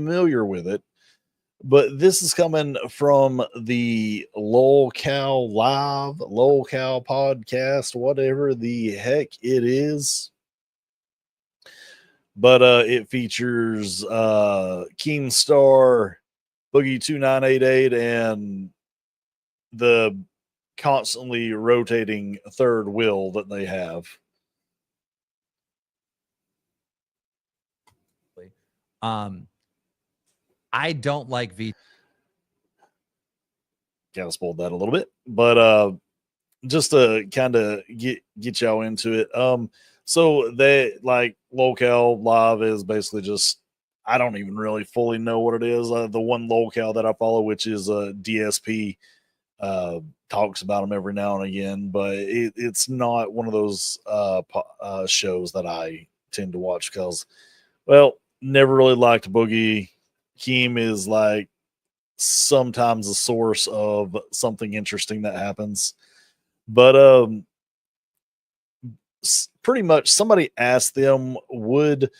familiar with it, but this is coming from the Lol Cow podcast, whatever the heck it is. But it features Keemstar, Boogie 2988, and the constantly rotating third wheel that they have. I don't like V. Kind of spoiled that a little bit, but just to kind of get y'all into it. So they like Locale Live is basically just, I don't even really fully know what it is. The one Locale that I follow, which is DSP, talks about them every now and again, but it's not one of those shows that I tend to watch because, well, never really liked Boogie. Keem is like sometimes a source of something interesting that happens, but pretty much somebody asked them, would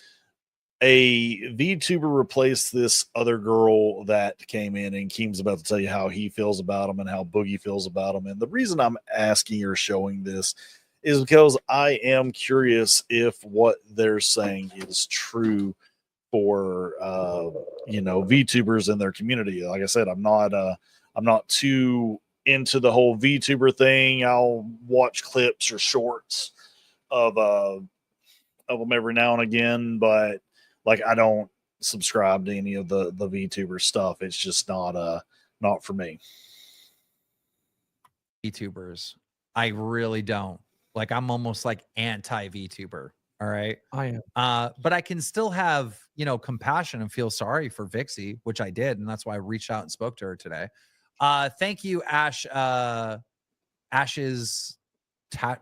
a VTuber replace this other girl that came in, and Keem's about to tell you how he feels about him and how Boogie feels about him. And the reason I'm asking or showing this is because I am curious if what they're saying is true for VTubers in their community. Like I said, I'm not too into the whole VTuber thing. I'll watch clips or shorts of them every now and again, but like I don't subscribe to any of the VTuber stuff. It's just not for me. VTubers, I really don't like. I'm almost like anti VTuber. All right, I am, but I can still have compassion and feel sorry for Vixie, which I did, and that's why I reached out and spoke to her today. Thank you, Ash. Ashes. How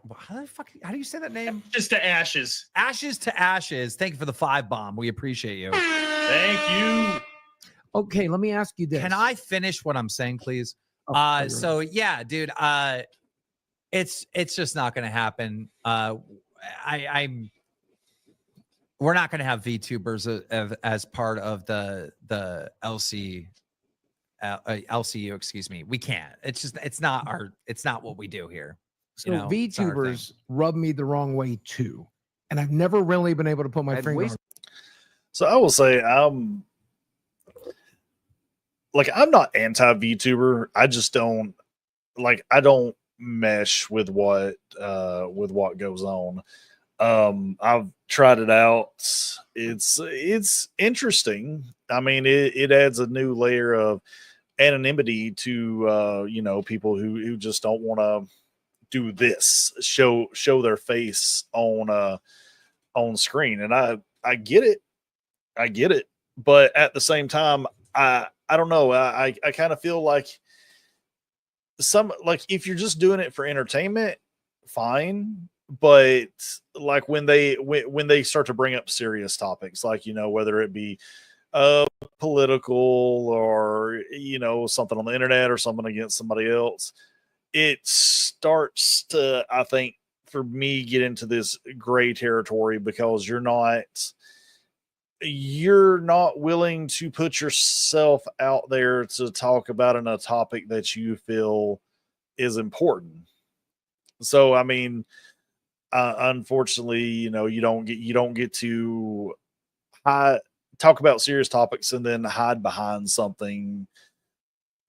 do you say that name? Just to Ashes. Ashes to Ashes. Thank you for the 5 bomb. We appreciate you. Thank you. Okay, let me ask you this. Can I finish what I'm saying, please? So yeah, dude. It's just not going to happen. We're not going to have VTubers as part of the LCU. Excuse me. We can't. It's not what we do here. So VTubers rub me the wrong way too, and I've never really been able to put my finger on. So I will say I'm not anti VTuber. I just don't I don't mesh with what goes on. I've tried it out. It's interesting. I mean, it adds a new layer of anonymity to people who just don't want to do this, show their face on screen. And I get it, but at the same time, I don't know. I kind of feel like if you're just doing it for entertainment, fine. But like when they start to bring up serious topics, like whether it be political or something on the internet or something against somebody else, it starts to, I think, for me, get into this gray territory because you're not willing to put yourself out there to talk about a topic that you feel is important. So I mean, unfortunately, you don't get to talk about serious topics and then hide behind something,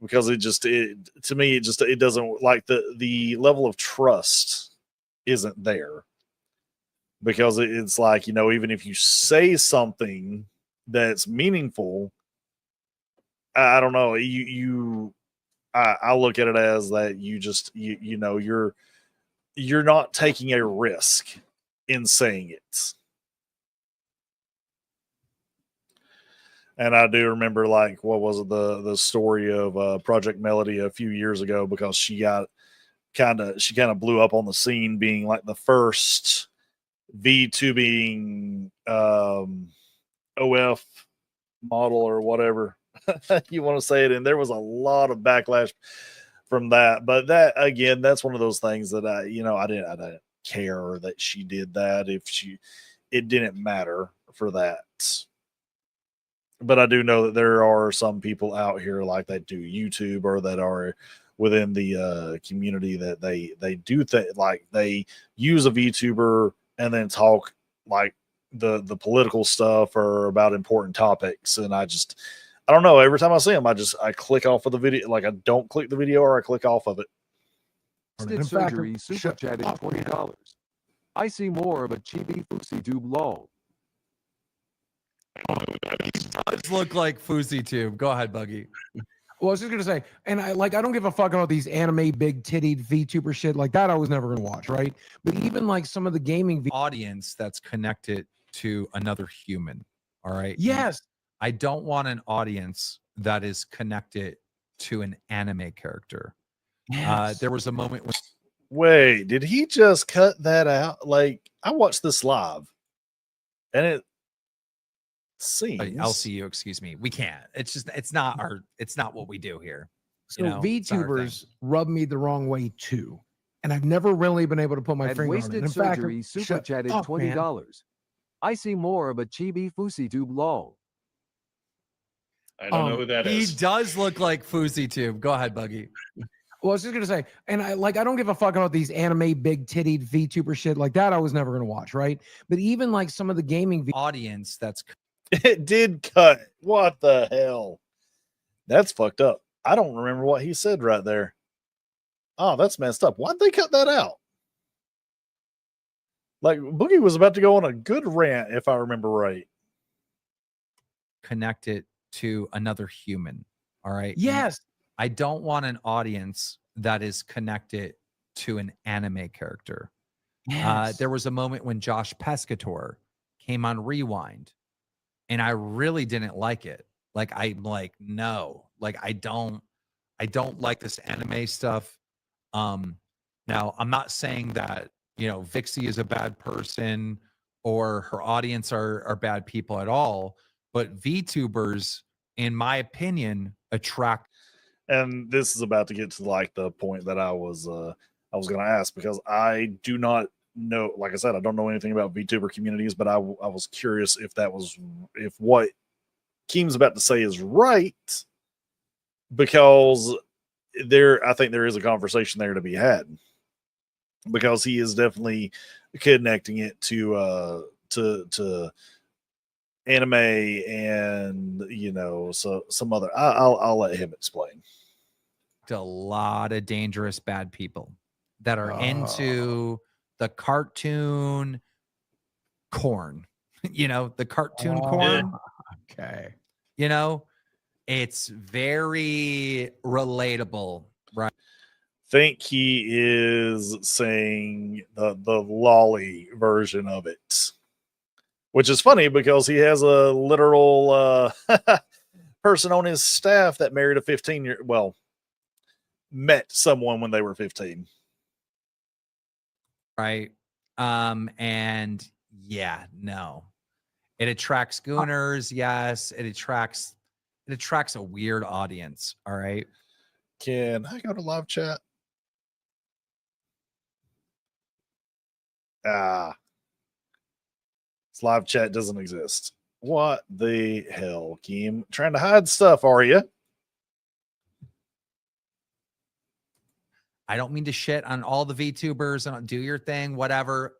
because to me it doesn't, like, the level of trust isn't there, because it's like, even if you say something that's meaningful, I don't know, I look at it as that you're not taking a risk in saying it. And I do remember, like, what was it, the story of Project Melody a few years ago, because she kind of blew up on the scene, being like the first VTubing OF model or whatever you want to say it. And there was a lot of backlash from that. But that, again, that's one of those things that I didn't care that she did that. It didn't matter for that. but I do know that there are some people out here like that do YouTube or that are within the community that they do like they use a VTuber and then talk like the political stuff or about important topics. And I don't know. Every time I see them, I click off of the video. Like I don't click the video or I click off of it. In fact, surgery super chatted $20. I see more of a chibi fousey tube lol. Does look like Fousey Tube. Go ahead, Buggy. Well, I was just gonna say, and I don't give a fuck about these anime big tittied VTuber shit like that. I was never gonna watch, right? But even like some of the gaming Audience that's connected to another human. All right. yes, I don't want an audience that is connected to an anime character. yes. There was a moment when Wait, did he just cut that out? Like I watched this live, and it seems LCU, excuse me, we can't. It's not what we do here. So You know, it's not our thing. VTubers rub me the wrong way too, and I've never really been able to put my At finger on it. wasted In fact, surgery super shut chatted up, man. $20. I see more of a chibi fousey tube lol. I don't know who that He is. does look like Fousey Tube. Go ahead, Buggy. Well, I was just gonna say, and I don't give a fuck about these anime big tittied VTuber shit like that. I was never gonna watch, right? But even like some of the gaming Audience that's it did cut. What the hell? That's fucked up. I don't remember what he said right there. Oh, that's messed up. Why'd they cut that out? Like Boogie was about to go on a good rant, if I remember right. connected to another human. All right. yes, I don't want an audience that is connected to an anime character. yes. There was a moment when Josh Pescator came on Rewind, and I really didn't like it. Like I'm like, no, like I don't like this anime stuff. Now I'm not saying that Vixie is a bad person or her audience are bad people at all, but VTubers, in my opinion, attract. And this is about to get to like the point that I was going to ask, because I do not know. Like I said, I don't know anything about VTuber communities, but I was curious if what Keem's about to say is right, because I think there is a conversation there to be had, because he is definitely connecting it to anime and so some other. I'll let him explain. A lot of dangerous bad people that are into the cartoon corn. The cartoon corn. Okay. It's very relatable, right? Think he is saying the lolly version of it, which is funny because he has a literal person on his staff that married a 15-year, met someone when they were 15. Right. And yeah, no. It attracts gooners, yes. It attracts a weird audience. All right. Can I go to live chat? This live chat doesn't exist. What the hell, Keem? Trying to hide stuff, are you? I don't mean to shit on all the VTubers and do your thing, whatever.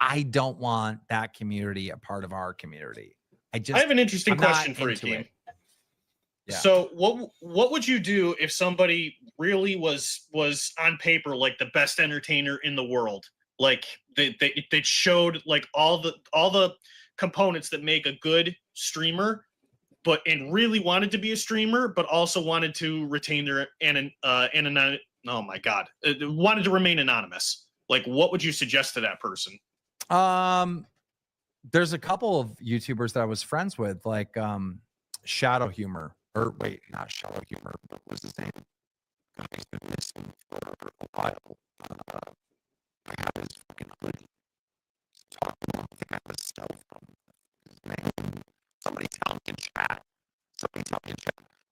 I don't want that community a part of our community. I have an interesting I'm not question for you, into Keem. it. Yeah. So what would you do if somebody really was on paper like the best entertainer in the world? Like they showed like all the components that make a good streamer, and really wanted to be a streamer, but also wanted to retain their oh my god, wanted to remain anonymous. Like, what would you suggest to that person? There's a couple of YouTubers that I was friends with, like Shadow Humor, or wait, not Shadow Humor. What was his name? He's been missing for a while. I have his fucking hoodie. Talking, I think I have his cell phone. His name. Somebody tell me in chat.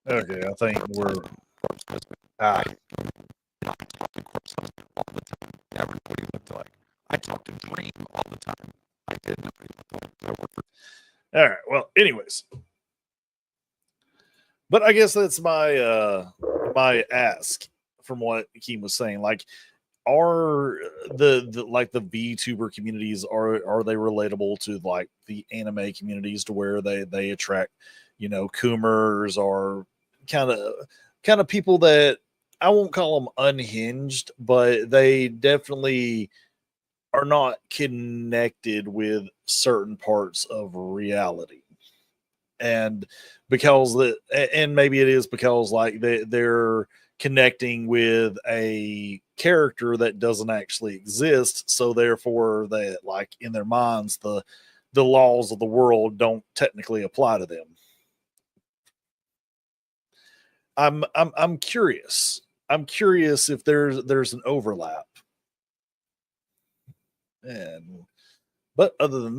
Okay, I think we're. Corpse Husband. I talk to Corpse Husband all the time. Never knew what he looked like. I talk to Dream all the time. I did know what he looked like. All right. Well, anyways, But I guess that's my ask from what Keem was saying. Like, are the like the VTuber communities, are they relatable to like the anime communities to where they attract, Coomers, or kind of people that I won't call them unhinged, but they definitely are not connected with certain parts of reality. And and maybe it is because like they're connecting with a character that doesn't actually exist, so therefore that, like, in their minds, the laws of the world don't technically apply to them. I'm curious. I'm curious if there's an overlap. And but other than that,